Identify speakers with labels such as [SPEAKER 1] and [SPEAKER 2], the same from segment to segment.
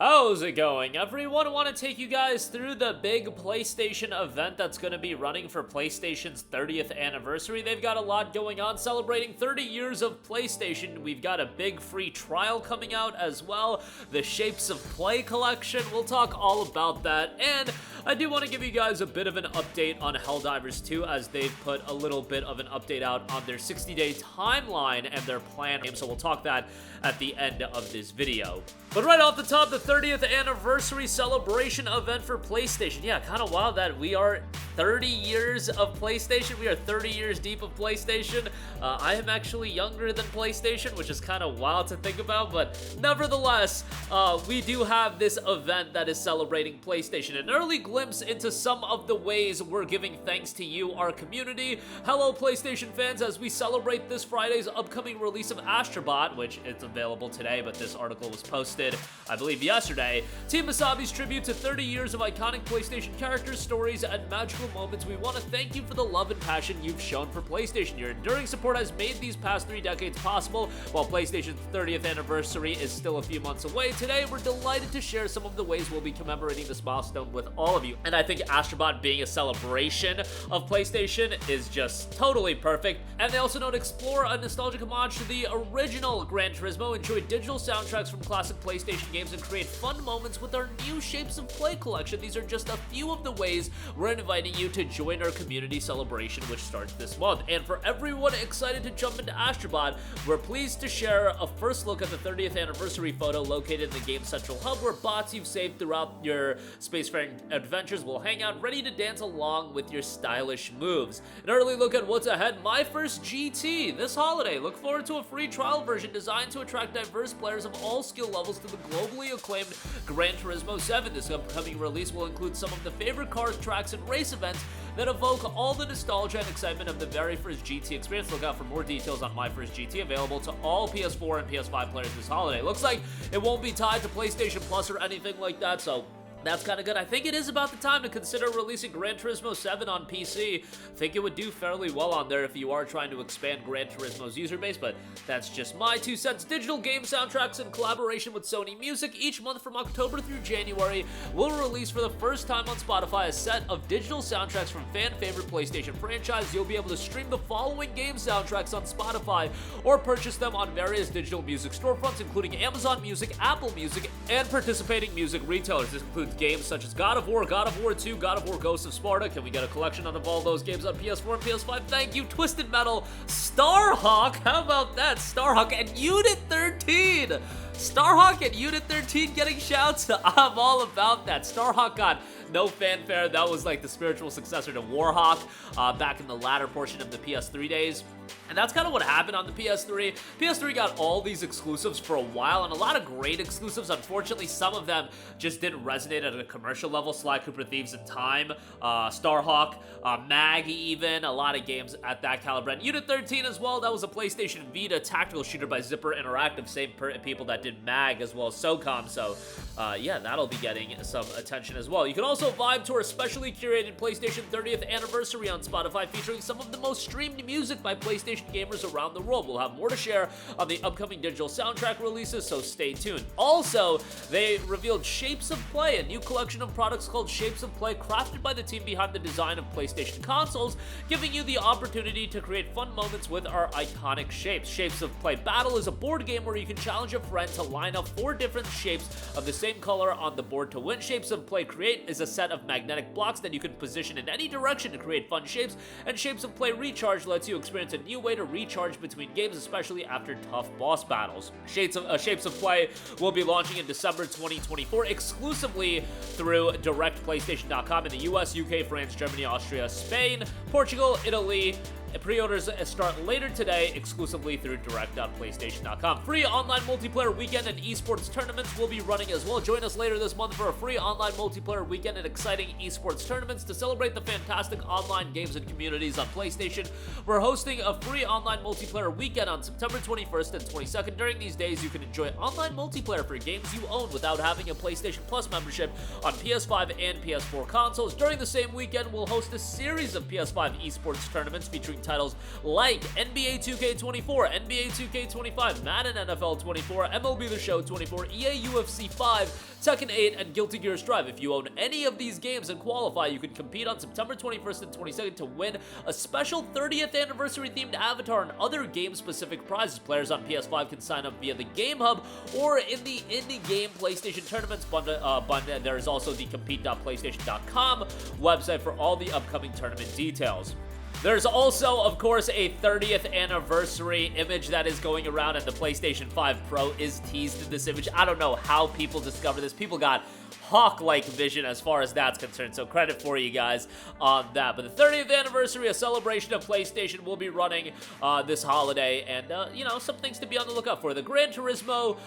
[SPEAKER 1] How's it going, everyone? I want to take you guys through the big PlayStation event that's going to be running for PlayStation's 30th anniversary. They've got a lot going on celebrating 30 years of PlayStation. We've got a big free trial coming out as well. The Shapes of Play collection. We'll talk all about that. And I do want to give you guys a bit of an update on Helldivers 2 as they've put a little bit of an update out on their 60-day timeline and their plan. So we'll talk that at the end of this video. But right off the top, the 30th anniversary celebration event for PlayStation. Yeah, kind of wild that we are 30 years of PlayStation. We are 30 years deep of PlayStation. I am actually younger than PlayStation, which is kind of wild to think about, but nevertheless, we do have this event that is celebrating PlayStation. An early glimpse into some of the ways we're giving thanks to you, our community. Hello, PlayStation fans, as we celebrate this Friday's upcoming release of Astrobot, which it's available today, but this article was posted, I believe, yesterday. Team Wasabi's tribute to 30 years of iconic PlayStation characters, stories, and magical moments. We want to thank you for the love and passion you've shown for PlayStation. Your enduring support has made these past 3 decades possible. While PlayStation's 30th anniversary is still a few months away, today we're delighted to share some of the ways we'll be commemorating this milestone with all of you. And I think Astrobot being a celebration of PlayStation is just totally perfect. And they also note explore a nostalgic homage to the original Gran Turismo, enjoy digital soundtracks from classic PlayStation games, and create fun moments with our new Shapes of Play collection. These are just a few of the ways we're inviting you to join our community celebration, which starts this month. And for everyone excited to jump into Astrobot, we're pleased to share a first look at the 30th anniversary photo located in the Game Central Hub, where bots you've saved throughout your spacefaring adventures will hang out ready to dance along with your stylish moves. An early look at what's ahead: My First GT this holiday. Look forward to a free trial version designed to attract diverse players of all skill levels to the globally acclaimed Gran Turismo 7. This upcoming release will include some of the favorite cars, tracks, and race events that evoke all the nostalgia and excitement of the very first GT experience. Look out for more details on My First GT, available to all PS4 and PS5 players this holiday. Looks like it won't be tied to PlayStation Plus or anything like that, so that's kind of good. I think it is about the time to consider releasing Gran Turismo 7 on PC. I think it would do fairly well on there if you are trying to expand Gran Turismo's user base, but that's just my 2 cents. Digital game soundtracks in collaboration with Sony Music. Each month from October through January, we'll release for the first time on Spotify a set of digital soundtracks from fan-favorite PlayStation franchise. You'll be able to stream the following game soundtracks on Spotify or purchase them on various digital music storefronts, including Amazon Music, Apple Music, and participating music retailers. This includes games such as God of War 2, God of War Ghosts of Sparta. Can we get a collection of all those games on PS4 and PS5? Thank you. Twisted Metal, Starhawk, how about that? Starhawk and Unit 13. Starhawk and Unit 13 getting shouts. I'm all about that. Starhawk got no fanfare. That was like the spiritual successor to Warhawk back in the latter portion of the PS3 days. And that's kind of what happened on the PS3. PS3 got all these exclusives for a while, and a lot of great exclusives. Unfortunately, some of them just didn't resonate at a commercial level. Sly Cooper Thieves in Time, Starhawk, Mag even, a lot of games at that caliber. And Unit 13 as well, that was a PlayStation Vita tactical shooter by Zipper Interactive, same people that did Mag as well as SOCOM, so yeah, that'll be getting some attention as well. You can also vibe to our specially curated PlayStation 30th anniversary on Spotify, featuring some of the most streamed music by PlayStation gamers around the world. We'll have more to share on the upcoming digital soundtrack releases, so stay tuned. Also, they revealed Shapes of Play, a new collection of products called Shapes of Play, crafted by the team behind the design of PlayStation consoles, giving you the opportunity to create fun moments with our iconic shapes. Shapes of Play Battle is a board game where you can challenge a friend to line up 4 different shapes of the same color on the board to win. Shapes of Play Create is a set of magnetic blocks that you can position in any direction to create fun shapes, and Shapes of Play Recharge lets you experience a new way to recharge between games, especially after tough boss battles. Shapes of Play will be launching in December 2024 exclusively through directplaystation.com in the US, UK, France, Germany, Austria, Spain, Portugal, Italy. Pre-orders start later today exclusively through direct.playstation.com. Free online multiplayer weekend and esports tournaments will be running as well. Join us later this month for a free online multiplayer weekend and exciting esports tournaments to celebrate the fantastic online games and communities on PlayStation. We're hosting a free online multiplayer weekend on September 21st and 22nd. During these days, you can enjoy online multiplayer for games you own without having a PlayStation Plus membership on PS5 and PS4 consoles. During the same weekend, we'll host a series of PS5 esports tournaments featuring celebrating titles like NBA 2K24, NBA 2K25, Madden NFL 24, MLB The Show 24, EA UFC 5, Tekken 8, and Guilty Gear Strive. If you own any of these games and qualify, you can compete on September 21st and 22nd to win a special 30th anniversary themed avatar and other game-specific prizes. Players on PS5 can sign up via the Game Hub or in the in-game PlayStation tournaments. There is also the compete.playstation.com website for all the upcoming tournament details. There's also, of course, a 30th anniversary image that is going around, and the PlayStation 5 Pro is teased in this image. I don't know how people discovered this. People got hawk-like vision as far as that's concerned, so credit for you guys on that. But the 30th anniversary, a celebration of PlayStation, will be running this holiday, and, you know, some things to be on the lookout for. The Gran Turismo,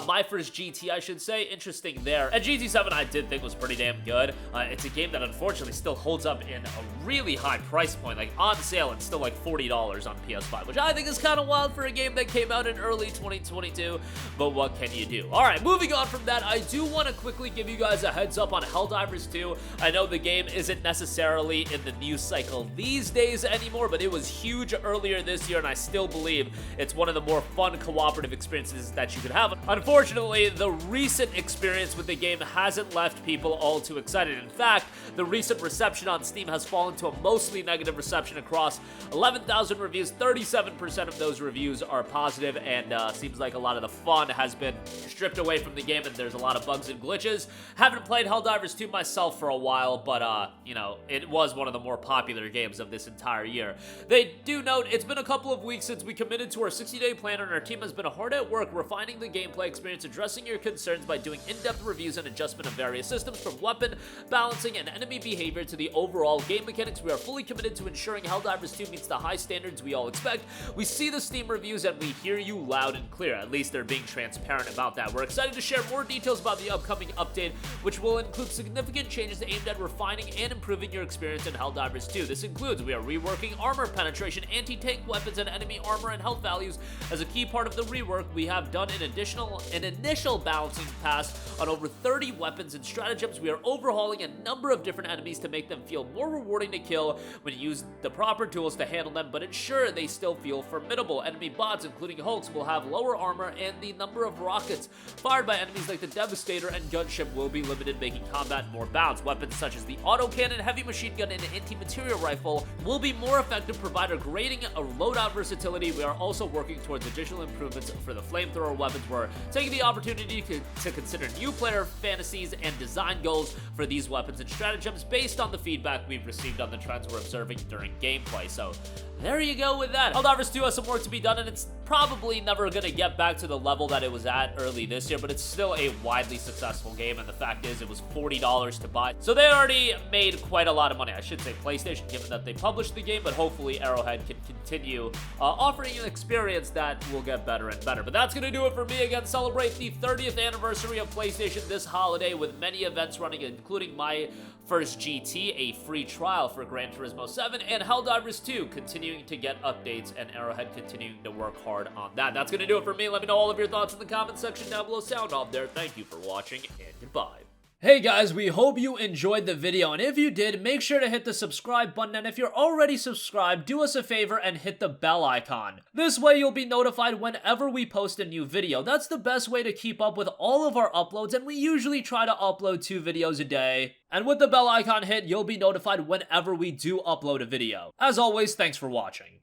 [SPEAKER 1] my first GT, I should say, interesting there. And GT7 I did think was pretty damn good. It's a game that unfortunately still holds up in a really high price point, like on sale, it's still like $40 on PS5, which I think is kind of wild for a game that came out in early 2022, but what can you do? All right, moving on from that, I do want to quickly give you guys a heads up on Helldivers 2. I know the game isn't necessarily in the news cycle these days anymore, but it was huge earlier this year, and I still believe it's one of the more fun cooperative experiences that you could have. Unfortunately, the recent experience with the game hasn't left people all too excited. In fact, the recent reception on Steam has fallen to a mostly negative reception across 11,000 reviews. 37% of those reviews are positive, and seems like a lot of the fun has been stripped away from the game, and there's a lot of bugs and glitches. Haven't played Helldivers 2 myself for a while, but, you know, it was one of the more popular games of this entire year. They do note, it's been a couple of weeks since we committed to our 60-day plan, and our team has been hard at work refining the gameplay experience, addressing your concerns by doing in-depth reviews and adjustment of various systems, from weapon balancing and enemy behavior to the overall game mechanics. We are fully committed to ensuring Helldivers 2 meets the high standards we all expect. We see the Steam reviews and we hear you loud and clear. At least they're being transparent about that. We're excited to share more details about the upcoming update, which will include significant changes aimed at refining and improving your experience in Helldivers 2. This includes, we are reworking armor penetration, anti-tank weapons, and enemy armor and health values. As a key part of the rework, we have done an initial balancing pass on over 30 weapons and stratagems. We are overhauling a number of different enemies to make them feel more rewarding to kill when you use the proper tools to handle them, but ensure they still feel formidable. Enemy bots, including Hulks, will have lower armor, and the number of rockets fired by enemies like the Devastator and Gunship will be limited, making combat more balanced. Weapons such as the autocannon, heavy machine gun, and anti-material rifle will be more effective, providing a loadout versatility. We are also working towards additional improvements for the flamethrower weapons. We're taking the opportunity to consider new player fantasies and design goals for these weapons and stratagems based on the feedback we've received on the trends we're observing during gameplay. So there you go with that. Helldivers 2 has some work to be done, and it's probably never going to get back to the level that it was at early this year, but it's still a widely successful game, and the fact is it was $40 to buy. So they already made quite a lot of money. I should say PlayStation, given that they published the game, but hopefully Arrowhead can continue offering an experience that will get better and better. But that's going to do it for me. Again, celebrate the 30th anniversary of PlayStation this holiday with many events running, including my first GT, a free trial for Gran Turismo 7, and Helldivers 2 continuing to get updates, and Arrowhead continuing to work hard on that. That's going to do it for me. Let me know all of your thoughts in the comment section down below. Sound off there. Thank you for watching, and goodbye. Hey guys, we hope you enjoyed the video, and if you did, make sure to hit the subscribe button, and if you're already subscribed, do us a favor and hit the bell icon. This way you'll be notified whenever we post a new video. That's the best way to keep up with all of our uploads, and we usually try to upload 2 videos a day. And with the bell icon hit, you'll be notified whenever we do upload a video. As always, thanks for watching.